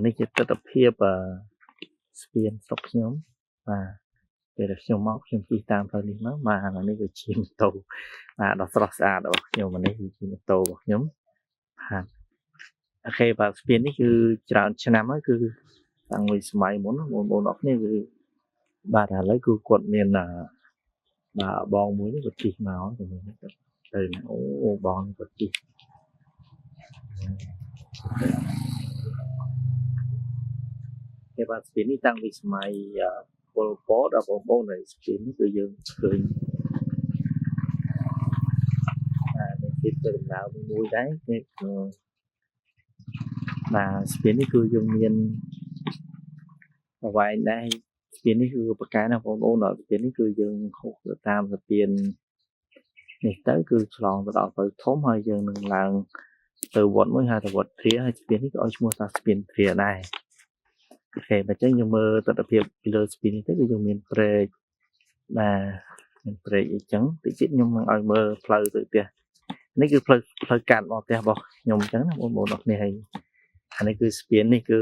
នេះជាទស្សនភាពស្ពានស្រុកខ្ញុំពេលដែលខ្ញុំមកខ្ញុំជិះតាមផ្លូវនេះមកអានេះគឺជាម៉ូតូដ៏ស្រស់ស្អាតរបស់ខ្ញុំនេះគឺជាម៉ូតូរបស់ខ្ញុំអូខេបាទស្ពាននេះគឺច្រើនឆ្នាំហើយគឺតាំងពីសម័យមុនបងប្អូនអរគ្នាគឺបាទឥឡូវគឺគាត់មានបងមួយនេះគាត់ជិះមកទៅអូបងគាត់ជិះគេបាទស្ពាននេះតាំងពីសម័យពលពតដល់បងប្អូនហើយស្ពាននេះគឺយើងឃើញមានភាពទៅដំណើរមួយដែរគេស្ពាននេះគឺយើងមានអ្វីដែរស្ពាននេះគឺប្រកែណាបងប្អូនស្ពាននេះគឺយើងហូបទៅតាមស្ពាននេះទៅគឺឆ្លងទៅដល់ផ្លូវធំហើយយើងនឹងឡើងទៅវត្តមួយហៅថាវត្តទ្រាហើយស្ពាននេះក៏ឲ្យឈ្មោះថាស្ពានទ្រាដែរអូខេបើចឹងយើងមើលទស្សនភាពពីលើស្ពាននេះទៅគឺយើងមានព្រែកមានព្រែកអីចឹងតិចទៀតខ្ញុំនឹងឲ្យមើលផ្លូវទៅផ្ទះនេះគឺផ្លូវកាត់មកផ្ទះរបស់ខ្ញុំអញ្ចឹងណាបងប្អូនអរគ្នាហើយអានេះគឺស្ពាននេះគឺ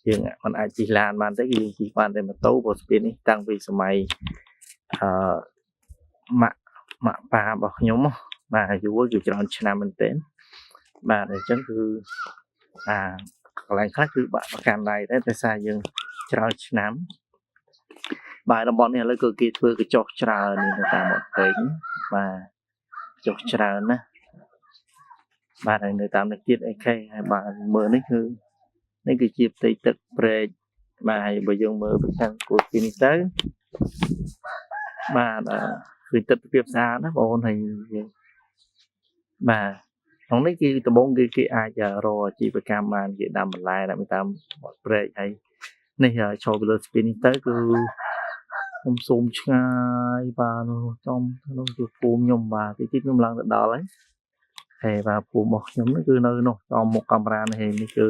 យើងមិនអាចជិះឡានបានទេគឺយើងជិះបានតែម៉ូតូព្រោះស្ពាននេះតាំងពីសម័យម៉ាក់ប៉ារបស់ខ្ញុំយូរគឺច្រើនឆ្នាំមែនទែនអញ្ចឹងគឺកន្លែងខ្លះគឺបាក់ប្រកាន់ដៃដែរតែសារយើងច្រើនឆ្នាំតំបន់នេះឥឡូវគឺគេធ្វើកញ្ចុះច្រើននៅតាមមាត់ព្រែកចុះច្រើនណាហើយនៅតាមនេះទៀតអីខេហើយមើលនេះគឺជាផ្ទៃទឹកព្រែកហើយបើយើងមើលពីខាងគូស្ពាននេះទៅគឺទិដ្ឋភាពស្អាតណាបងប្អូនហើយយើងក្នុងនេះគឺដំបូងគេអាចរកអាជីវកម្មបានគេដាំបន្លែតាមមាត់ព្រែកហើយនេះចូលទៅលើស្ពាននេះទៅគឺខ្ញុំស៊ូមឆ្ងាយចំក្នុងជួរភូមិខ្ញុំតិចទៀតខ្ញុំឡើងទៅដល់ហើយភូមិរបស់ខ្ញុំគឺនៅនោះចំមុខកាមេរ៉ានេះគឺ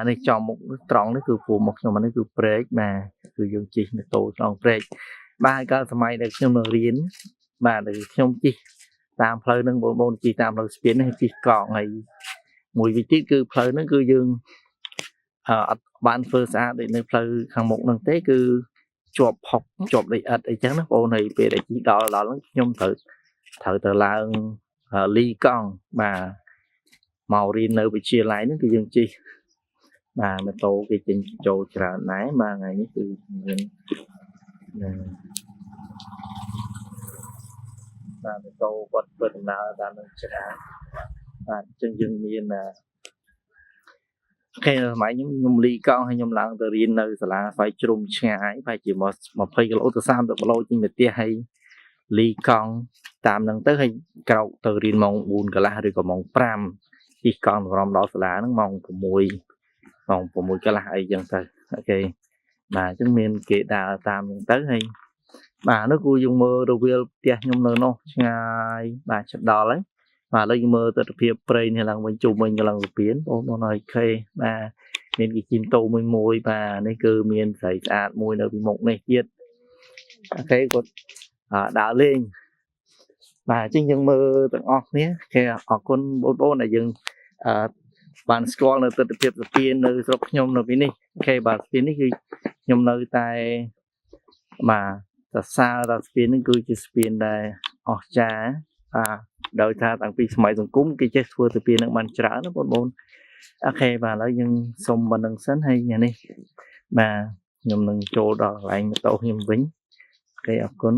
នេះចំមុខត្រង់នេះគឺភូមិរបស់ខ្ញុំនេះគឺព្រែកគឺយើងជិះម៉ូតូឆ្លងព្រែកកាលសម័យដែលខ្ញុំនៅរៀនដែលខ្ញុំជិះតាមផ្លូវហ្នឹងបងប្អូនជិះតាមផ្លូវស្ពាននេះជិះកង់ហើយមួយវិញទៀតគឺផ្លូវហ្នឹងគឺយើងអត់បានធ្វើស្អាតដូចនៅផ្លូវខាងមុខហ្នឹងទេគឺជាប់ផុកជាប់ដីឥដ្ឋអីចឹងណាបងប្អូនហើយពេលដែលជិះដល់ហ្នឹងខ្ញុំត្រូវទៅឡើងលីកង់មករៀននៅវិទ្យាល័យហ្នឹងគឺយើងជិះម៉ូតូគេចេញចូលច្រើនដែរថ្ងៃនេះគឺមានម៉ូតូគាត់ធ្វើដំណើរតាមនឹងច្រើនអញ្ចឹងយើងមានសម័យខ្ញុំលីកង់ហើយខ្ញុំឡើងទៅរៀននៅសាលាស្វ័យជ្រុំឆ្ងាយប្រហែលជា20គីឡូទៅ30គីឡូចេញទៅផ្ទះហើយលីកង់តាមហ្នឹងទៅហើយក្រោកទៅរៀនម៉ោង4កន្លះឬក៏ម៉ោង5ជិះកង់ទៅដល់សាលាហ្នឹងម៉ោង6កន្លះអីចឹងទៅអូខេអញ្ចឹងមានគេដើរតាមហ្នឹងទៅហើយនោះគឺយើងមើលរវាលផ្ទះខ្ញុំនៅនោះឆ្ងាយជិតដល់ហើយឥឡូវយើងមើលទស្សនភាពព្រៃនេះឡើងវិញជុំវិញឡើងស្ពានបងប្អូនហើយខេមានគេជិះម៉ូតូមួយនេះគឺមានស្រីស្អាតមួយនៅពីមុខនេះទៀតអូខេគាត់ដើរលេងអញ្ចឹងយើងមើលទាំងអស់គ្នាគេអរគុណបងប្អូនដែលយើងបានស្គាល់នៅទស្សនភាពស្ពាននៅស្រុកខ្ញុំនៅពេលនេះអូខេស្ពាននេះគឺខ្ញុំនៅតែសរសើរដល់ស្ពាននេះគឺជាស្ពានដែលអស្ចារ្យដោយថាតាំងពីសម័យសង្គមគេចេះធ្វើស្ពាននឹងបានច្រើនណាបងប្អូនអូខេឥឡូវយើងសុំប៉ុណ្្នឹងសិនហើយនេះខ្ញុំនឹងចូលដល់កន្លែងម៉ូតូខ្ញុំវិញអូខេអរគុណ